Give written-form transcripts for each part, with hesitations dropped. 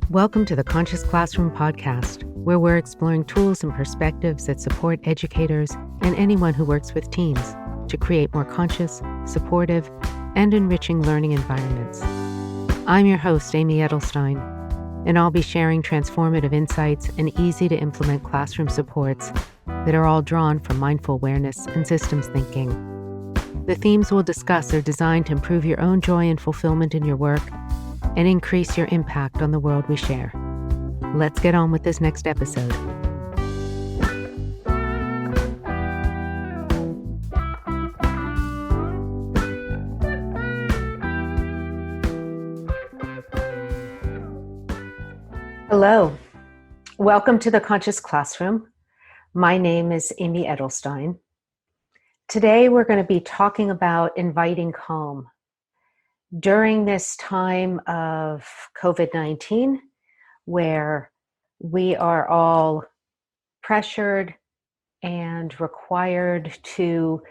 Welcome to the Conscious Classroom podcast, where we're exploring tools and perspectives that support educators and anyone who works with teens to create more conscious, supportive, and enriching learning environments. I'm your host, Amy Edelstein, and I'll be sharing transformative insights and easy-to-implement classroom supports that are all drawn from mindful awareness and systems thinking. The themes we'll discuss are designed to improve your own joy and fulfillment in your work and increase your impact on the world we share. Let's get on with this next episode. Hello, welcome to the Conscious Classroom. My name is Amy Edelstein. Today we're going to be talking about inviting calm. During this time of COVID-19, where we are all pressured and required to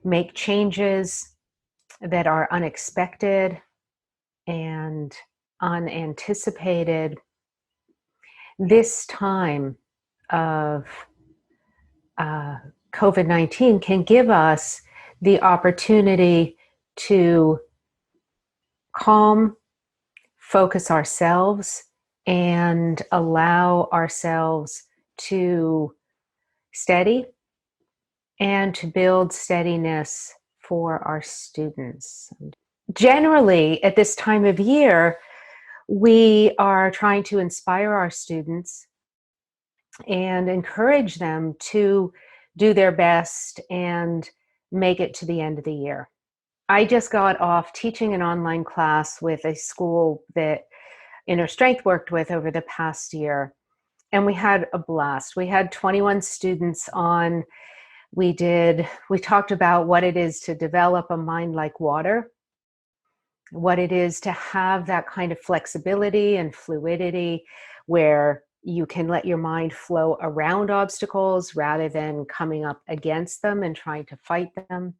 make changes that are unexpected and unanticipated, this time of COVID-19 can give us the opportunity to calm, focus ourselves, and allow ourselves to steady and to build steadiness for our students. Generally, at this time of year, we are trying to inspire our students and encourage them to do their best and make it to the end of the year. I just got off teaching an online class with a school that Inner Strength worked with over the past year, and we had a blast. We had 21 students on. We talked about what it is to develop a mind like water, what it is to have that kind of flexibility and fluidity where you can let your mind flow around obstacles rather than coming up against them and trying to fight them.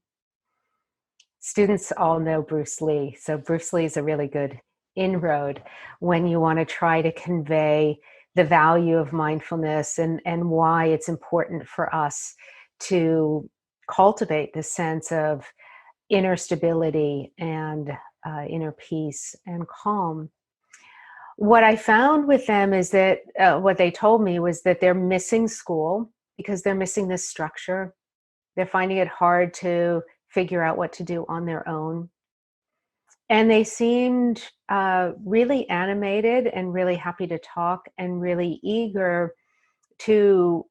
Students all know Bruce Lee, so Bruce Lee is a really good inroad when you want to try to convey the value of mindfulness and why it's important for us to cultivate this sense of inner stability and inner peace and calm. What I found with them is that what they told me was that they're missing school because they're missing this structure. They're finding it hard to figure out what to do on their own. And they seemed really animated and really happy to talk and really eager to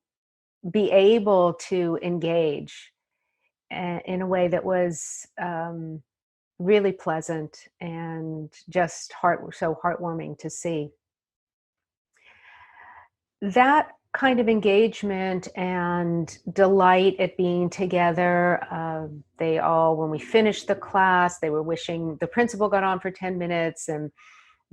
be able to engage in a way that was really pleasant and just so heartwarming to see. That kind of engagement and delight at being together. When we finished the class, they were wishing, the principal got on for 10 minutes and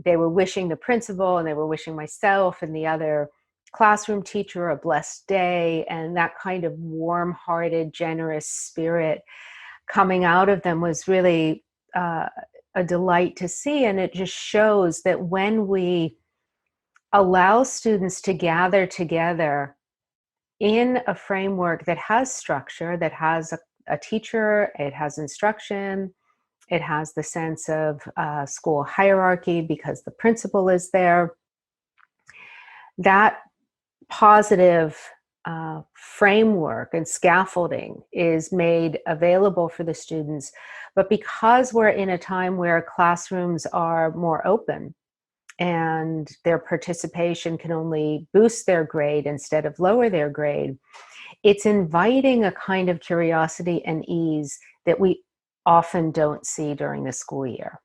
they were wishing the principal and they were wishing myself and the other classroom teacher a blessed day, and that kind of warm-hearted, generous spirit coming out of them was really a delight to see. And it just shows that when we allow students to gather together in a framework that has structure, that has a teacher, it has instruction, it has the sense of school hierarchy because the principal is there, that positive framework and scaffolding is made available for the students. But because we're in a time where classrooms are more open, and their participation can only boost their grade instead of lower their grade, it's inviting a kind of curiosity and ease that we often don't see during the school year.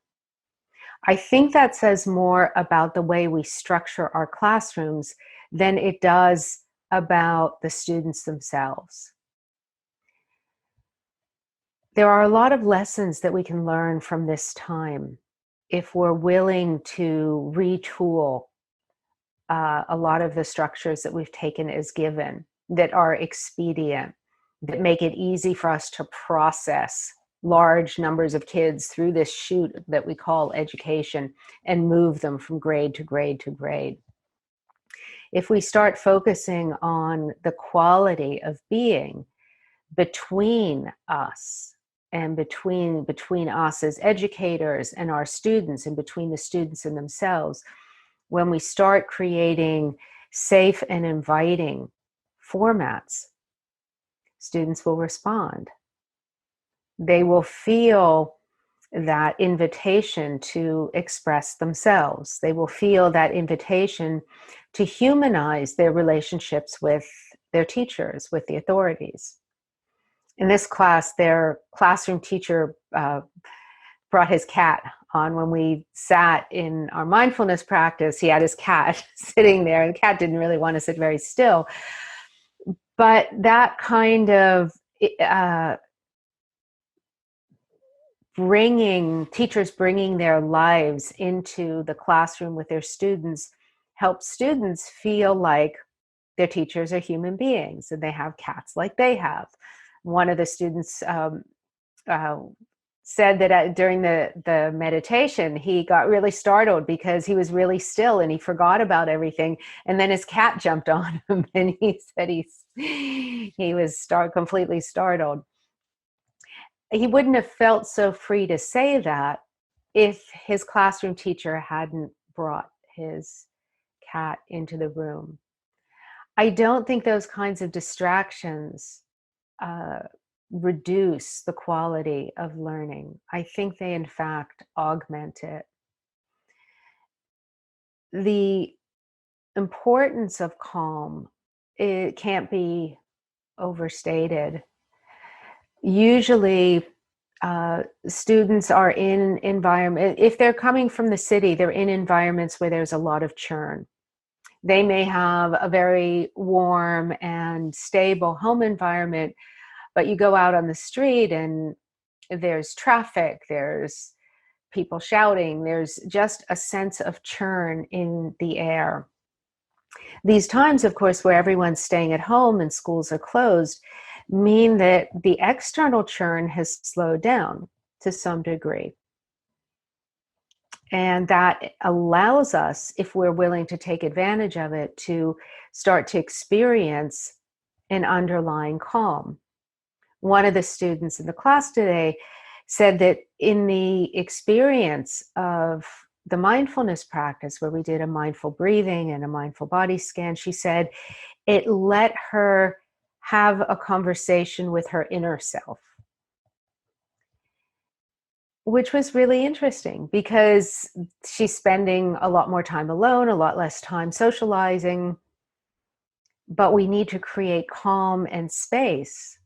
I think that says more about the way we structure our classrooms than it does about the students themselves. There are a lot of lessons that we can learn from this time if we're willing to retool a lot of the structures that we've taken as given, that are expedient, that make it easy for us to process large numbers of kids through this chute that we call education and move them from grade to grade to grade. If we start focusing on the quality of being between us and between us as educators and our students, and between the students and themselves, when we start creating safe and inviting formats, students will respond. They will feel that invitation to express themselves. They will feel that invitation to humanize their relationships with their teachers, with the authorities. In this class, their classroom teacher brought his cat on. When we sat in our mindfulness practice, he had his cat sitting there. The cat didn't really want to sit very still. But that kind of teachers bringing their lives into the classroom with their students helps students feel like their teachers are human beings and they have cats like they have. One of the students said that during the meditation, he got really startled because he was really still and he forgot about everything. And then his cat jumped on him and he said he was completely startled. He wouldn't have felt so free to say that if his classroom teacher hadn't brought his cat into the room. I don't think those kinds of distractions reduce the quality of learning. I think they, in fact, augment it. The importance of calm, it can't be overstated. Usually, students are in environment, if they're coming from the city, they're in environments where there's a lot of churn. They may have a very warm and stable home environment, but you go out on the street and there's traffic, there's people shouting, there's just a sense of churn in the air. These times, of course, where everyone's staying at home and schools are closed, mean that the external churn has slowed down to some degree. And that allows us, if we're willing to take advantage of it, to start to experience an underlying calm. One of the students in the class today said that in the experience of the mindfulness practice, where we did a mindful breathing and a mindful body scan, she said it let her have a conversation with her inner self, which was really interesting because she's spending a lot more time alone, a lot less time socializing, but we need to create calm and space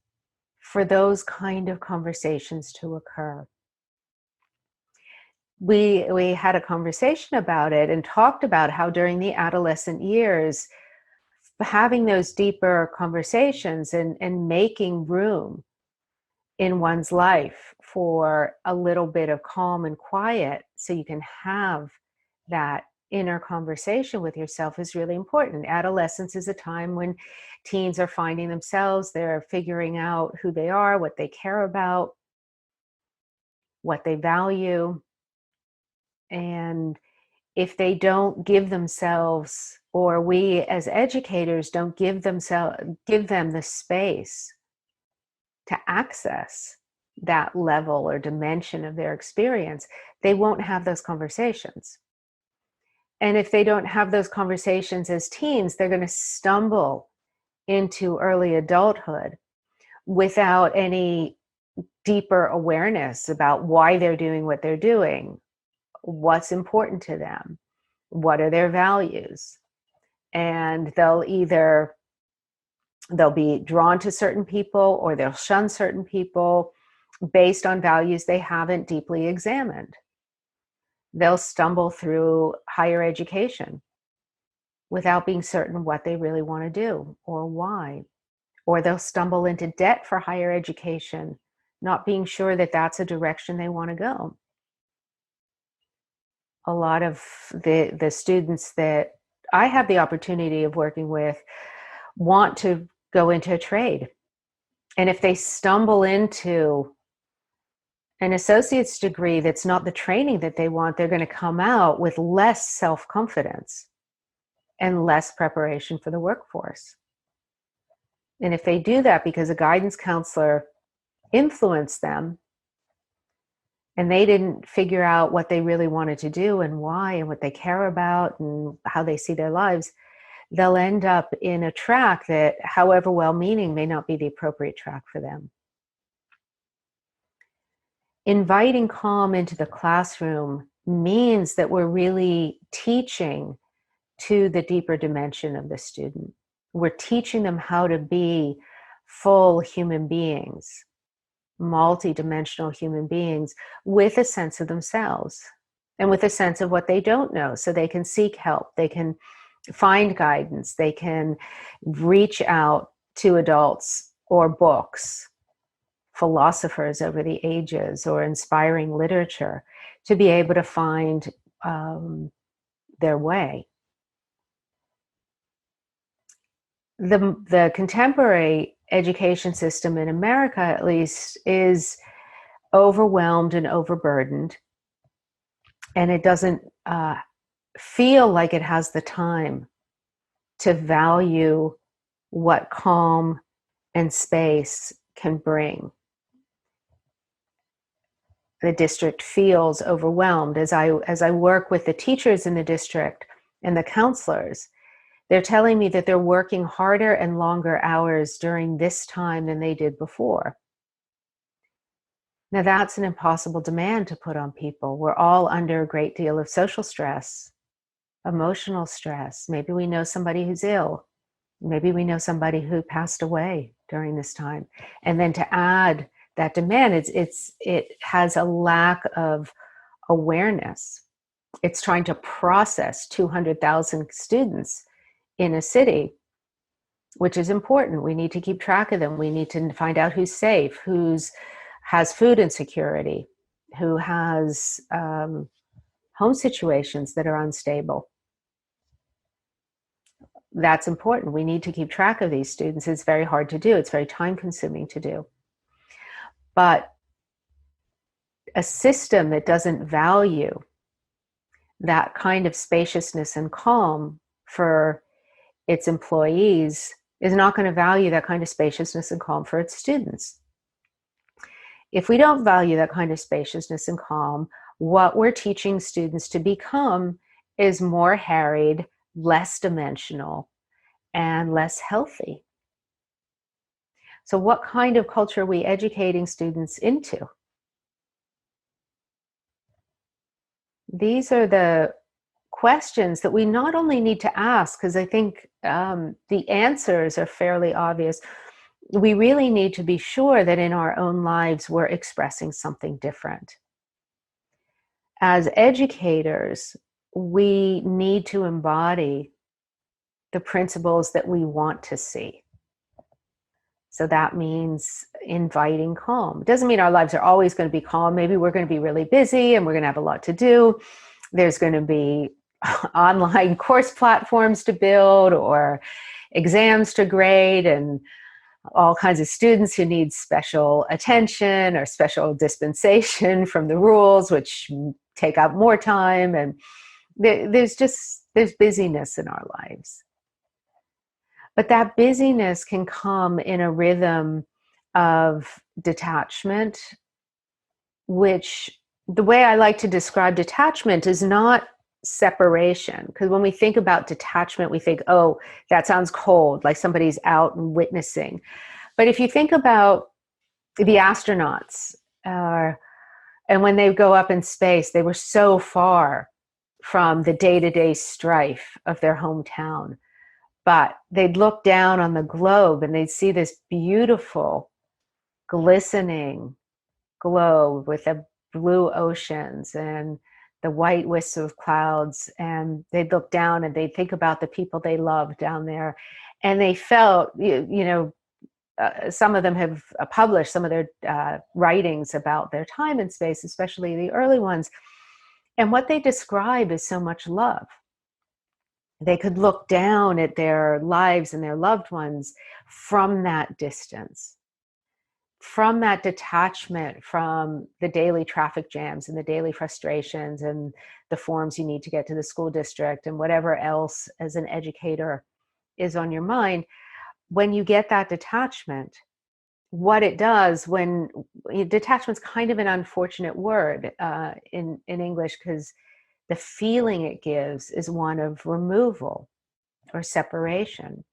for those kind of conversations to occur. We had a conversation about it and talked about how during the adolescent years, having those deeper conversations and making room in one's life for a little bit of calm and quiet so you can have that inner conversation with yourself is really important. Adolescence is a time when teens are finding themselves, they're figuring out who they are, what they care about, what they value. And if they don't give themselves, or we as educators don't give them the space to access that level or dimension of their experience, they won't have those conversations. And if they don't have those conversations as teens, they're going to stumble into early adulthood without any deeper awareness about why they're doing what they're doing, what's important to them, what are their values. And they'll be drawn to certain people or they'll shun certain people based on values they haven't deeply examined. They'll stumble through higher education without being certain what they really want to do or why. Or they'll stumble into debt for higher education, not being sure that that's a direction they want to go. A lot of the students that I have the opportunity of working with want to go into a trade. And if they stumble into an associate's degree that's not the training that they want, they're going to come out with less self-confidence and less preparation for the workforce. And if they do that because a guidance counselor influenced them and they didn't figure out what they really wanted to do and why and what they care about and how they see their lives, they'll end up in a track that, however well-meaning, may not be the appropriate track for them. Inviting calm into the classroom means that we're really teaching to the deeper dimension of the student. We're teaching them how to be full human beings, multi-dimensional human beings with a sense of themselves and with a sense of what they don't know, so they can seek help, they can find guidance, they can reach out to adults or books, philosophers over the ages, or inspiring literature to be able to find their way. The contemporary education system in America, at least, is overwhelmed and overburdened, and it doesn't feel like it has the time to value what calm and space can bring. The district feels overwhelmed. As I work with the teachers in the district and the counselors, they're telling me that they're working harder and longer hours during this time than they did before. Now, that's an impossible demand to put on people. We're all under a great deal of social stress, emotional stress. Maybe we know somebody who's ill. Maybe we know somebody who passed away during this time. And then to add that demand, it has a lack of awareness. It's trying to process 200,000 students in a city, which is important. We need to keep track of them. We need to find out who's safe, who's has food insecurity, who has home situations that are unstable. That's important. We need to keep track of these students. It's very hard to do. It's very time-consuming to do. But a system that doesn't value that kind of spaciousness and calm for its employees is not going to value that kind of spaciousness and calm for its students. If we don't value that kind of spaciousness and calm, what we're teaching students to become is more harried, less dimensional, and less healthy. So what kind of culture are we educating students into? These are the questions that we not only need to ask, because I think the answers are fairly obvious. We really need to be sure that in our own lives we're expressing something different. As educators, we need to embody the principles that we want to see. So that means inviting calm. It doesn't mean our lives are always going to be calm. Maybe we're going to be really busy and we're going to have a lot to do. There's going to be online course platforms to build or exams to grade and all kinds of students who need special attention or special dispensation from the rules, which take up more time. And there's busyness in our lives. But that busyness can come in a rhythm of detachment, which the way I like to describe detachment is not separation. Because when we think about detachment, we think, oh, that sounds cold, like somebody's out and witnessing. But if you think about the astronauts, and when they go up in space, they were so far from the day-to-day strife of their hometown. But they'd look down on the globe and they'd see this beautiful, glistening globe with the blue oceans and the white wisps of clouds. And they'd look down and they'd think about the people they loved down there. And they felt, some of them have published some of their writings about their time in space, especially the early ones. And what they describe is so much love. They could look down at their lives and their loved ones from that distance, from that detachment from the daily traffic jams and the daily frustrations and the forms you need to get to the school district and whatever else as an educator is on your mind, when you get that detachment, what it does when detachment's kind of an unfortunate word in English, because the feeling it gives is one of removal or separation.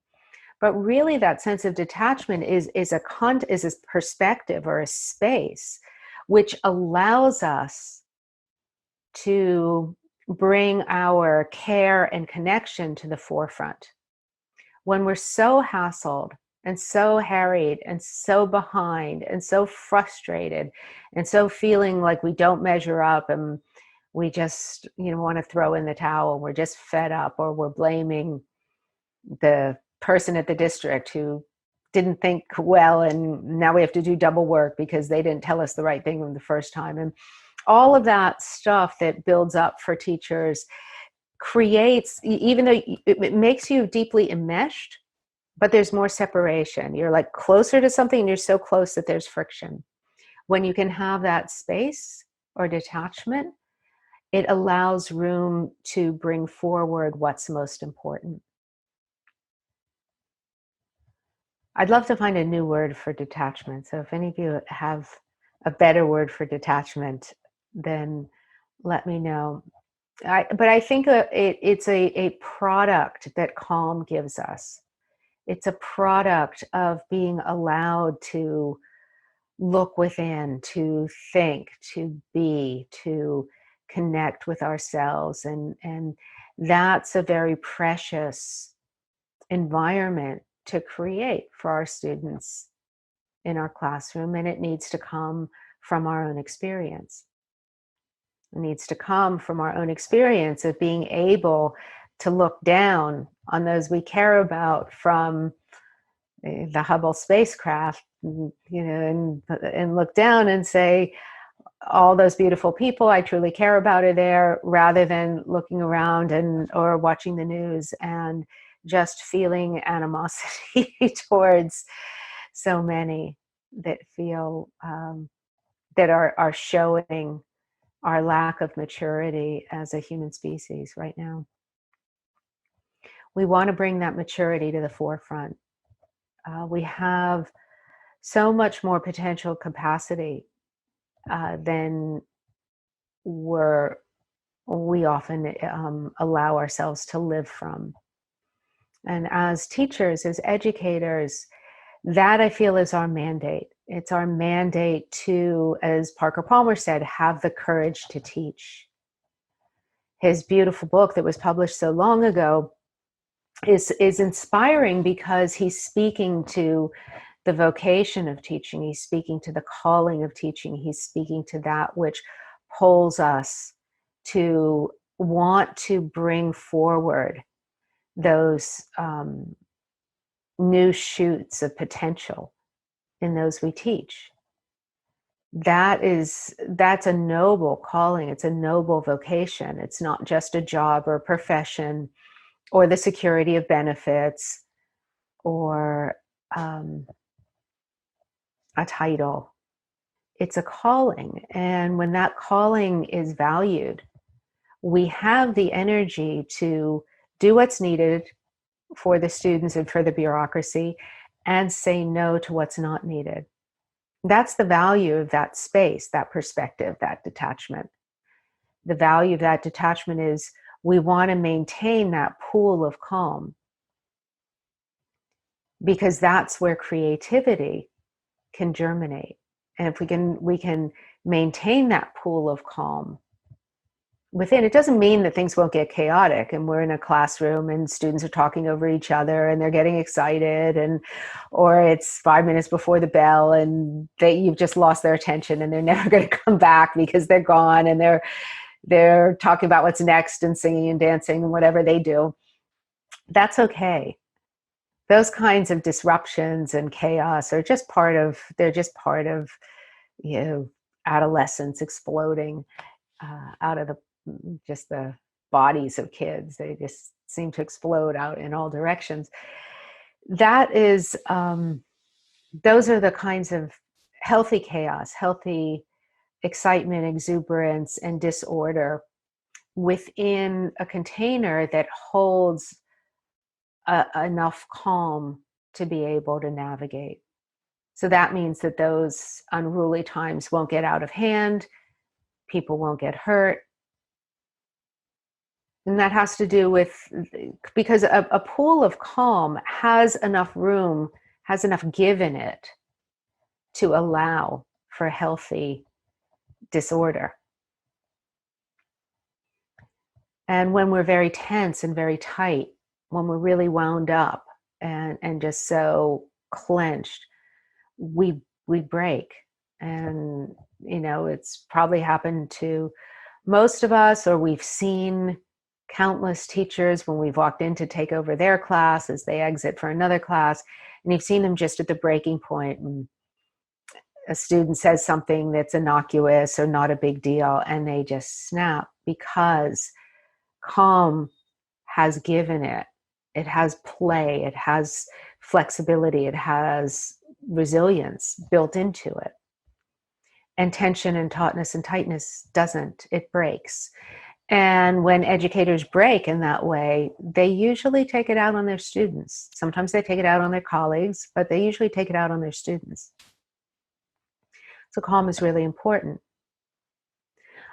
But really, that sense of detachment is a perspective or a space which allows us to bring our care and connection to the forefront. When we're so hassled and so harried and so behind and so frustrated and so feeling like we don't measure up and we just want to throw in the towel, we're just fed up, or we're blaming the person at the district who didn't think well and now we have to do double work because they didn't tell us the right thing from the first time, and all of that stuff that builds up for teachers creates, even though it makes you deeply enmeshed, but there's more separation. You're like closer to something and you're so close that there's friction. When you can have that space or detachment, it allows room to bring forward what's most important. I'd love to find a new word for detachment. So if any of you have a better word for detachment, then let me know. But I think it's a product that calm gives us. It's a product of being allowed to look within, to think, to be, to connect with ourselves. And that's a very precious environment to create for our students in our classroom, and it needs to come from our own experience. It needs to come from our own experience of being able to look down on those we care about from the Hubble spacecraft, and look down and say, all those beautiful people I truly care about are there, rather than looking around or watching the news and just feeling animosity towards so many that feel that are showing our lack of maturity as a human species right now. We want to bring that maturity to the forefront. We have so much more potential capacity than we often allow ourselves to live from. And as teachers, as educators, that I feel is our mandate. It's our mandate to, as Parker Palmer said, have the courage to teach. His beautiful book that was published so long ago is inspiring because he's speaking to the vocation of teaching. He's speaking to the calling of teaching. He's speaking to that which pulls us to want to bring forward those new shoots of potential in those we teach. That's a noble calling. It's a noble vocation. It's not just a job or a profession or the security of benefits or a title. It's a calling. And when that calling is valued, we have the energy to do what's needed for the students and for the bureaucracy and say no to what's not needed. That's the value of that space, that perspective, that detachment. The value of that detachment is we want to maintain that pool of calm, because that's where creativity can germinate. And if we can maintain that pool of calm within, it doesn't mean that things won't get chaotic and we're in a classroom and students are talking over each other and they're getting excited, or it's 5 minutes before the bell and you've just lost their attention and they're never going to come back because they're gone and they're talking about what's next and singing and dancing and whatever they do. That's okay. Those kinds of disruptions and chaos are just part of adolescence exploding out of the bodies of kids. They just seem to explode out in all directions. That is, those are the kinds of healthy chaos, healthy excitement, exuberance, and disorder within a container that holds enough calm to be able to navigate. So that means that those unruly times won't get out of hand, people won't get hurt. And that has to do with, because a pool of calm has enough room, has enough give in it to allow for healthy disorder. And when we're very tense and very tight, when we're really wound up and just so clenched, we break. And it's probably happened to most of us, or we've seen countless teachers when we've walked in to take over their class as they exit for another class, and you've seen them just at the breaking point, and a student says something that's innocuous or not a big deal, and they just snap, because calm has given it. It has play, it has flexibility, it has resilience built into it. And tension and tautness and tightness doesn't, it breaks. And when educators break in that way, they usually take it out on their students. Sometimes they take it out on their colleagues, but they usually take it out on their students. So calm is really important.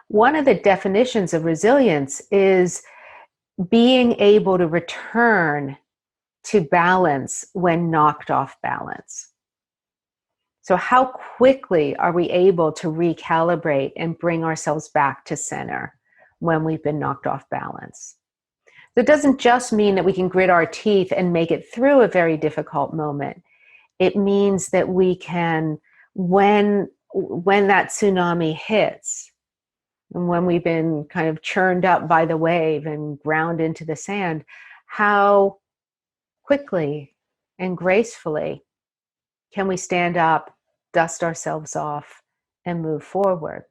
One of the definitions of resilience is being able to return to balance when knocked off balance. So how quickly are we able to recalibrate and bring ourselves back to center when we've been knocked off balance? So it doesn't just mean that we can grit our teeth and make it through a very difficult moment. It means that we can, when that tsunami hits, and when we've been kind of churned up by the wave and ground into the sand, how quickly and gracefully can we stand up, dust ourselves off, and move forward?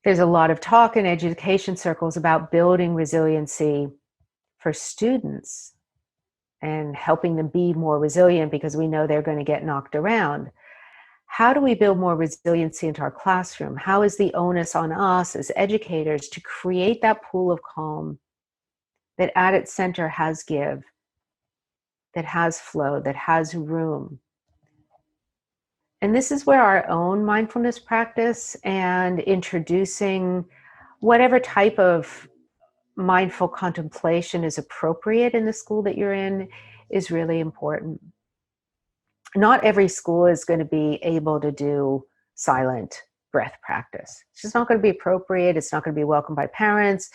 There's a lot of talk in education circles about building resiliency for students and helping them be more resilient, because we know they're going to get knocked around. How do we build more resiliency into our classroom? How is the onus on us as educators to create that pool of calm that at its center has give, that has flow, that has room? And this is where our own mindfulness practice and introducing whatever type of mindful contemplation is appropriate in the school that you're in is really important. Not every school is going to be able to do silent breath practice. It's just not going to be appropriate. It's not going to be welcomed by parents.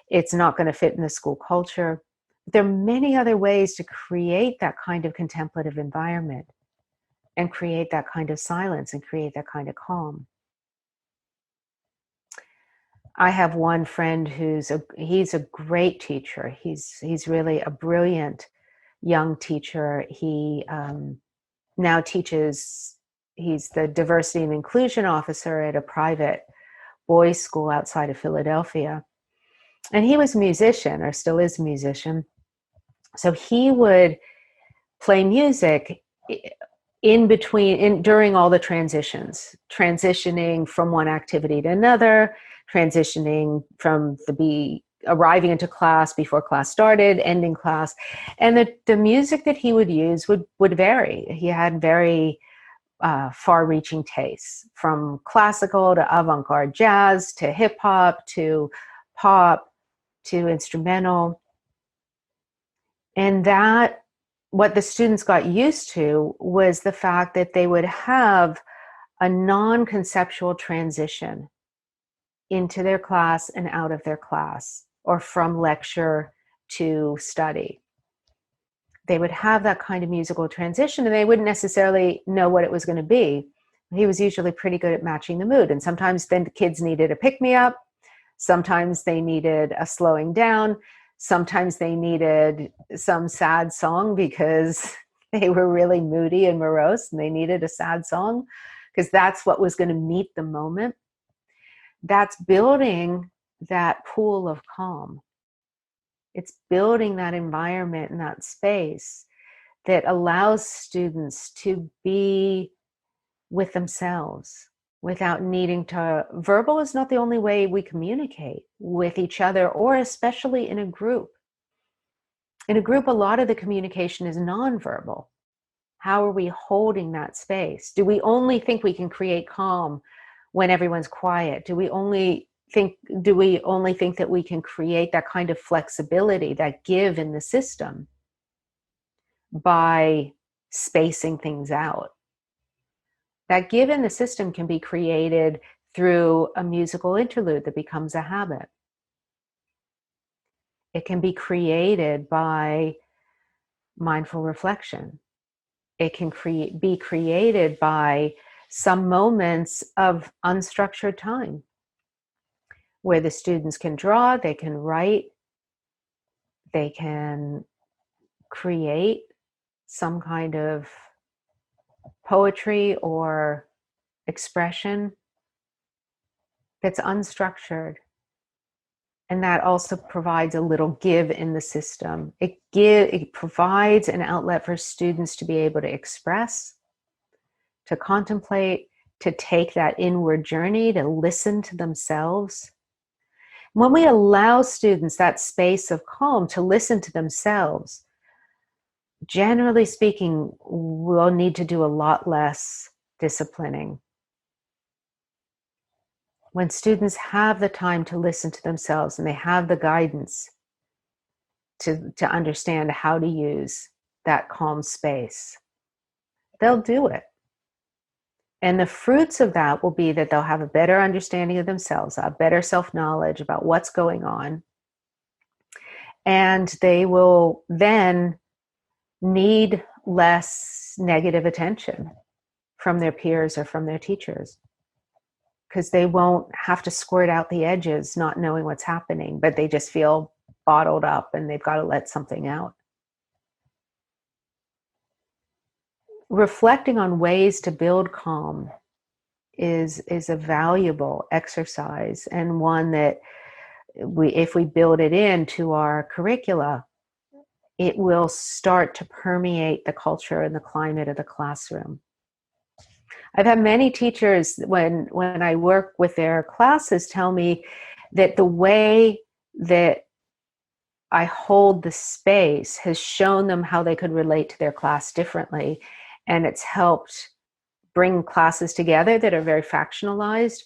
It's not going to fit in the school culture. There are many other ways to create that kind of contemplative environment and create that kind of silence and create that kind of calm. I have one friend he's a great teacher. He's really a brilliant young teacher. He now teaches, he's the diversity and inclusion officer at a private boys' school outside of Philadelphia. And he was a musician, or still is a musician. So he would play music during all the transitioning from one activity to another, transitioning from arriving into class before class started, ending class. And the music that he would use would vary. He had very far-reaching tastes, from classical to avant-garde jazz to hip-hop to pop to instrumental. And that, what the students got used to was the fact that they would have a non-conceptual transition into their class and out of their class, or from lecture to study. They would have that kind of musical transition, and they wouldn't necessarily know what it was going to be. He was usually pretty good at matching the mood. And sometimes then the kids needed a pick-me-up. Sometimes they needed a slowing down. Sometimes they needed some sad song because they were really moody and morose and they needed a sad song, because that's what was going to meet the moment. That's building that pool of calm. It's building that environment and that space that allows students to be with themselves without needing to. Verbal is not the only way we communicate with each other, or especially in a group. In a group, a lot of the communication is nonverbal. How are we holding that space? Do we only think we can create calm when everyone's quiet? Do we only think that we can create that kind of flexibility, that give in the system, by spacing things out? That give in the system can be created through a musical interlude that becomes a habit. It can be created by mindful reflection. It can be created by some moments of unstructured time where the students can draw, they can write, they can create some kind of poetry or expression that's unstructured. And that also provides a little give in the system. It provides an outlet for students to be able to express, to contemplate, to take that inward journey, to listen to themselves. When we allow students that space of calm to listen to themselves, generally speaking, we'll need to do a lot less disciplining. When students have the time to listen to themselves and they have the guidance to understand how to use that calm space, they'll do it. And the fruits of that will be that they'll have a better understanding of themselves, a better self-knowledge about what's going on. And they will then need less negative attention from their peers or from their teachers, because they won't have to squirt out the edges not knowing what's happening, but they just feel bottled up and they've got to let something out. Reflecting on ways to build calm is a valuable exercise, and one that if we build it into our curricula, it will start to permeate the culture and the climate of the classroom. I've had many teachers, when I work with their classes, tell me that the way that I hold the space has shown them how they could relate to their class differently, and it's helped bring classes together that are very factionalized,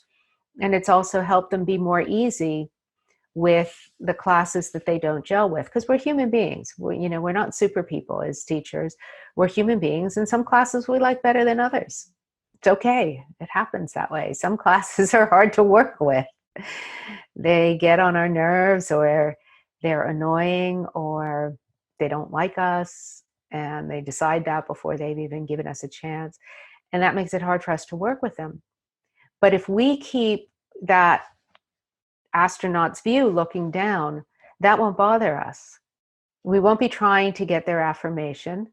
and it's also helped them be more easy with the classes that they don't gel with, because we're human beings. We're not super people as teachers. We're human beings, and some classes we like better than others. It's okay. It happens that way. Some classes are hard to work with. They get on our nerves, or they're annoying, or they don't like us, and they decide that before they've even given us a chance. And that makes it hard for us to work with them. But if we keep that astronaut's view looking down, that won't bother us. We won't be trying to get their affirmation,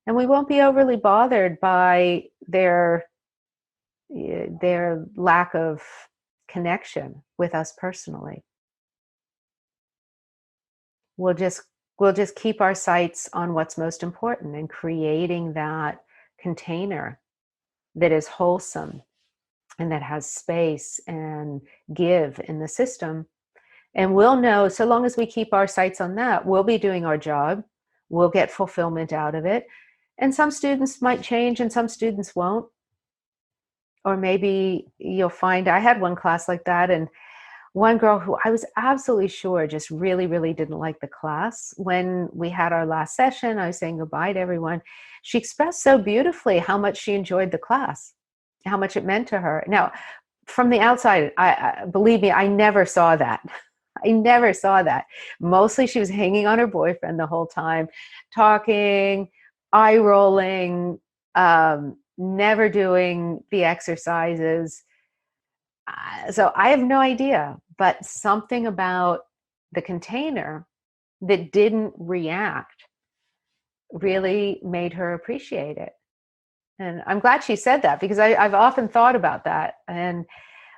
and we won't be overly bothered by their lack of connection with us personally. We'll just keep our sights on what's most important, and creating that container that is wholesome and that has space and give in the system. And we'll know, so long as we keep our sights on that, we'll be doing our job. We'll get fulfillment out of it. And some students might change and some students won't. Or maybe you'll find, I had one class like that, and one girl who I was absolutely sure just really, really didn't like the class. When we had our last session, I was saying goodbye to everyone. She expressed so beautifully how much she enjoyed the class, how much it meant to her. Now, from the outside, I believe me, I never saw that. I never saw that. Mostly she was hanging on her boyfriend the whole time, talking, eye rolling, never doing the exercises. So I have no idea, but something about the container that didn't react really made her appreciate it. And I'm glad she said that, because I've often thought about that. And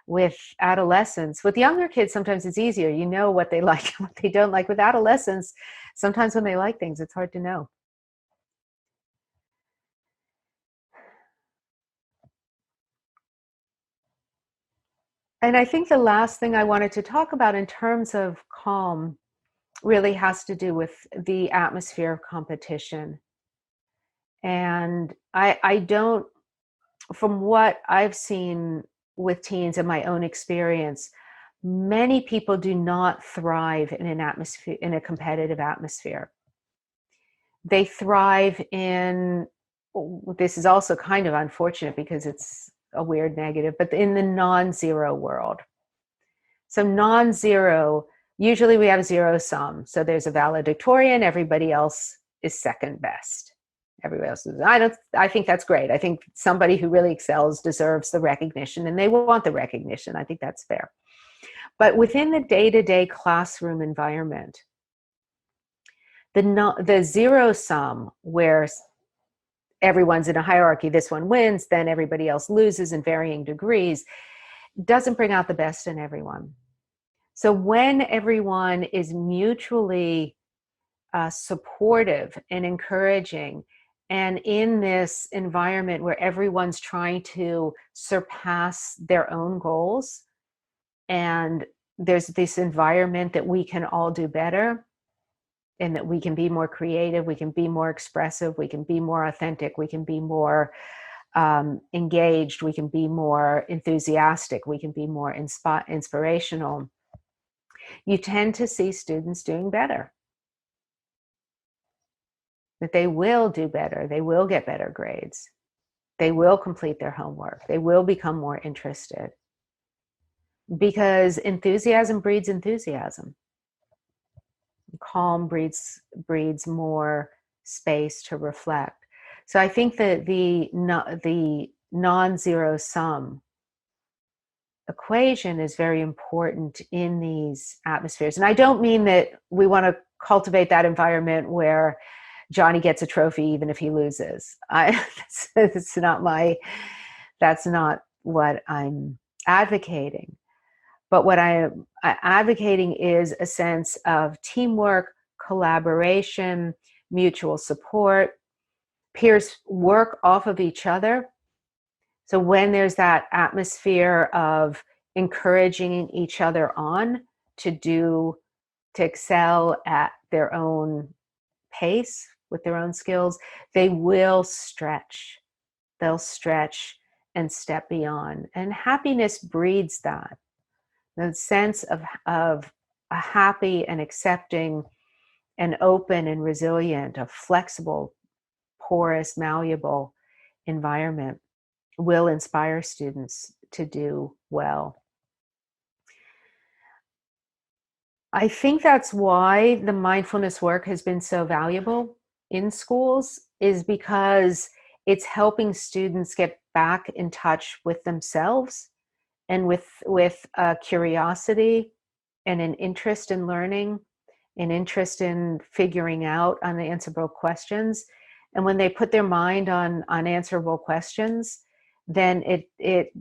with adolescents, with younger kids, sometimes it's easier. You know what they like and what they don't like. With adolescents, sometimes when they like things, it's hard to know. And I think the last thing I wanted to talk about in terms of calm really has to do with the atmosphere of competition. And I don't, from what I've seen with teens and my own experience, many people do not thrive in an atmosphere, in a competitive atmosphere. They thrive in, this is also kind of unfortunate because it's a weird negative, but in the non-zero world. So non-zero, usually we have zero sum. So there's a valedictorian, everybody else is second best. Everybody else is, I think that's great. I think somebody who really excels deserves the recognition and they want the recognition. I think that's fair. But within the day-to-day classroom environment, the zero sum where everyone's in a hierarchy, this one wins, then everybody else loses in varying degrees, doesn't bring out the best in everyone. So when everyone is mutually supportive and encouraging, and in this environment where everyone's trying to surpass their own goals, and there's this environment that we can all do better, and that we can be more creative, we can be more expressive, we can be more authentic, we can be more engaged, we can be more enthusiastic, we can be more inspirational, you tend to see students doing better. That they will do better, they will get better grades, they will complete their homework, they will become more interested. Because enthusiasm breeds enthusiasm. Calm breeds more space to reflect. So I think that the non-zero sum equation is very important in these atmospheres. And I don't mean that we want to cultivate that environment where Johnny gets a trophy even if he loses. That's not what I'm advocating. But what I'm advocating is a sense of teamwork, collaboration, mutual support. Peers work off of each other. So when there's that atmosphere of encouraging each other on to excel at their own pace with their own skills, they will stretch. They'll stretch and step beyond. And happiness breeds that. The sense of a happy and accepting and open and resilient, a flexible, porous, malleable environment will inspire students to do well. I think that's why the mindfulness work has been so valuable in schools, is because it's helping students get back in touch with themselves and with curiosity and an interest in learning, an interest in figuring out unanswerable questions. And when they put their mind on unanswerable questions, then it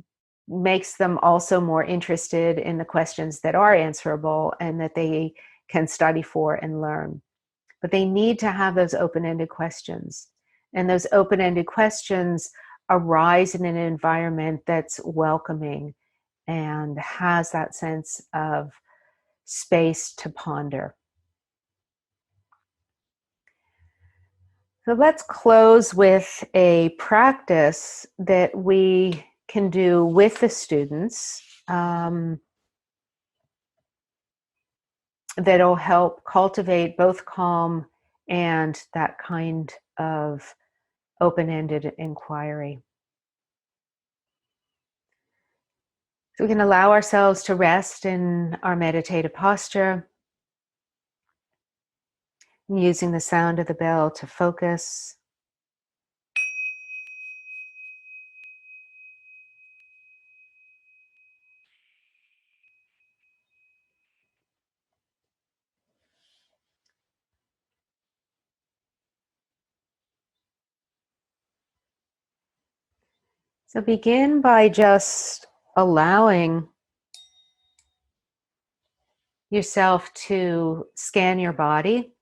makes them also more interested in the questions that are answerable and that they can study for and learn. But they need to have those open-ended questions. And those open-ended questions arise in an environment that's welcoming and has that sense of space to ponder. So let's close with a practice that we can do with the students that'll help cultivate both calm and that kind of open-ended inquiry. So we can allow ourselves to rest in our meditative posture, using the sound of the bell to focus. So begin by just allowing yourself to scan your body.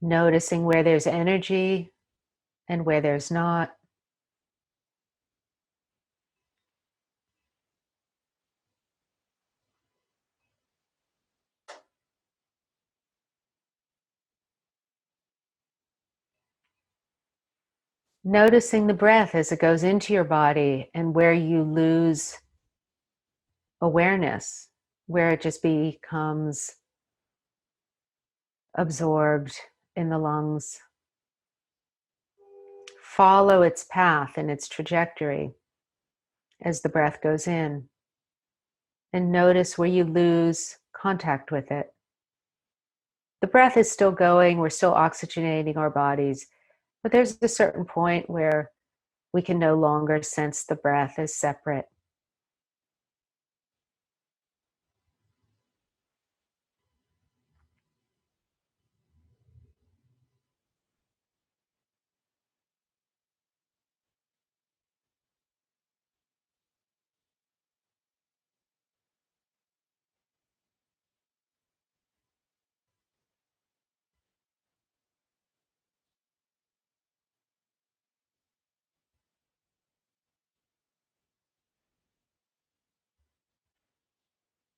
Noticing where there's energy and where there's not. Noticing the breath as it goes into your body and where you lose awareness, where it just becomes absorbed in the lungs. Follow its path and its trajectory as the breath goes in, and notice where you lose contact with it. The breath is still going, we're still oxygenating our bodies, but there's a certain point where we can no longer sense the breath as separate.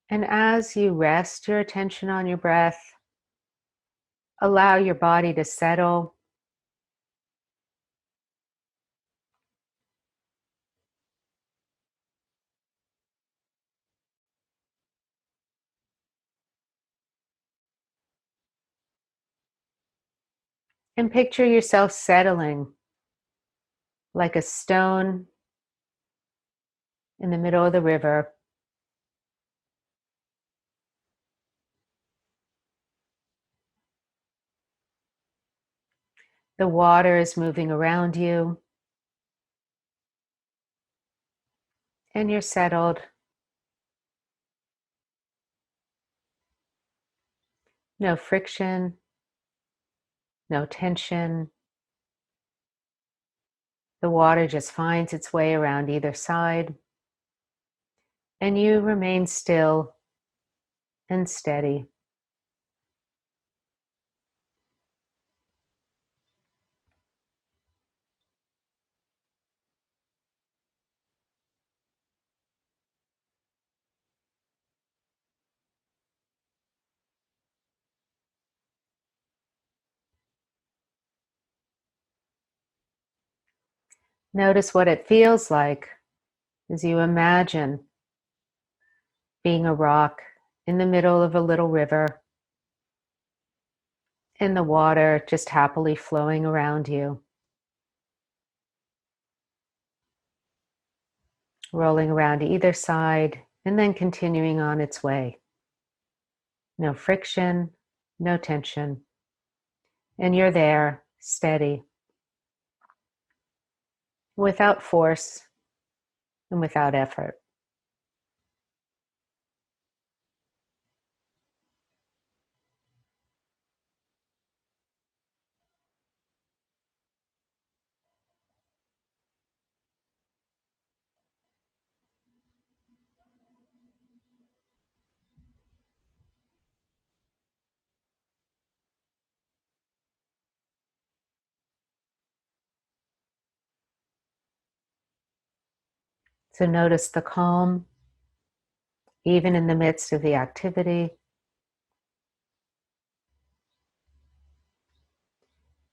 And as you rest your attention on your breath, allow your body to settle. And picture yourself settling like a stone in the middle of the river. The water is moving around you, and you're settled. No friction, no tension. The water just finds its way around either side, and you remain still and steady. Notice what it feels like as you imagine being a rock in the middle of a little river, and the water just happily flowing around you, rolling around to either side, and then continuing on its way. No friction, no tension, and you're there, steady, without force and without effort. So notice the calm, even in the midst of the activity.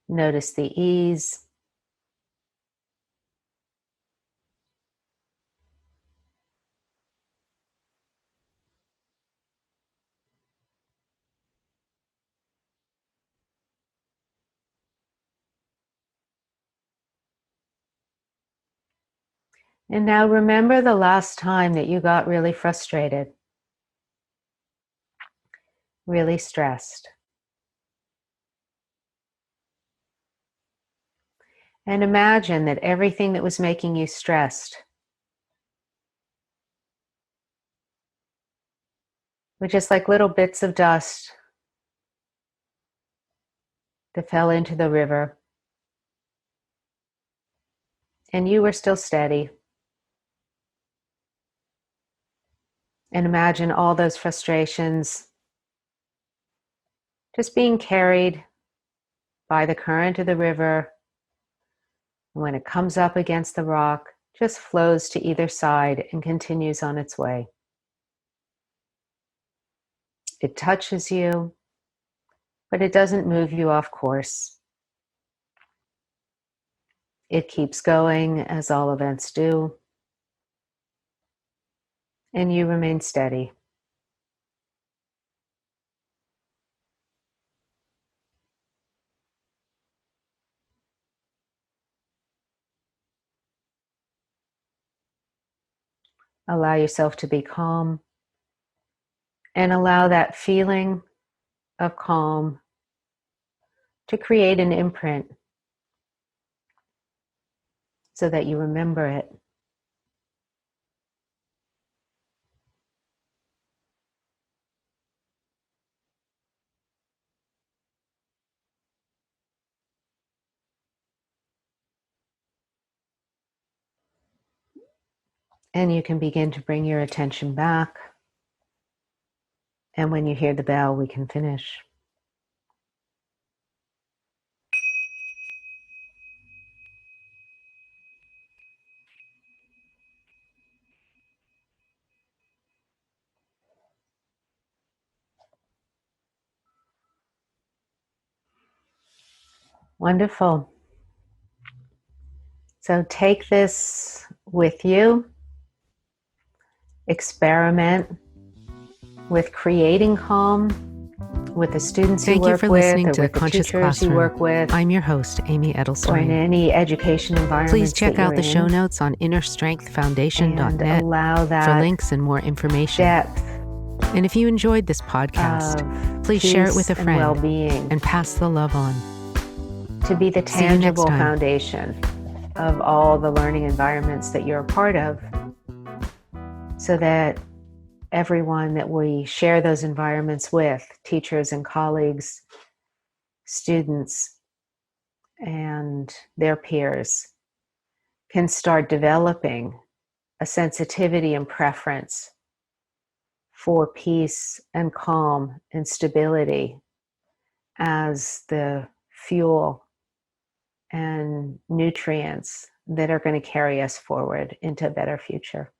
Notice the ease. And now remember the last time that you got really frustrated, really stressed. And imagine that everything that was making you stressed were just like little bits of dust that fell into the river. And you were still steady. And imagine all those frustrations just being carried by the current of the river And when it comes up against the rock, just flows to either side and continues on its way. It touches you, but it doesn't move you off course. It keeps going, as all events do, and you remain steady. Allow yourself to be calm, and allow that feeling of calm to create an imprint so that you remember it. And you can begin to bring your attention back. And when you hear the bell, we can finish. Wonderful. So take this with you. Experiment with creating calm with the students you work with. Thank you for listening to the with the Conscious teachers you Classroom. work with, I'm your host, Amy or in Edelstein. any education environment. Please check out the you're show in, notes on innerstrengthfoundation.net and allow that for links and more information. depth And if you enjoyed this podcast, of please share it with a peace and friend well-being and pass the love on. to be the See you next tangible time. foundation of all the learning environments that you're a part of, so that everyone that we share those environments with, teachers and colleagues, students, and their peers, can start developing a sensitivity and preference for peace and calm and stability as the fuel and nutrients that are going to carry us forward into a better future.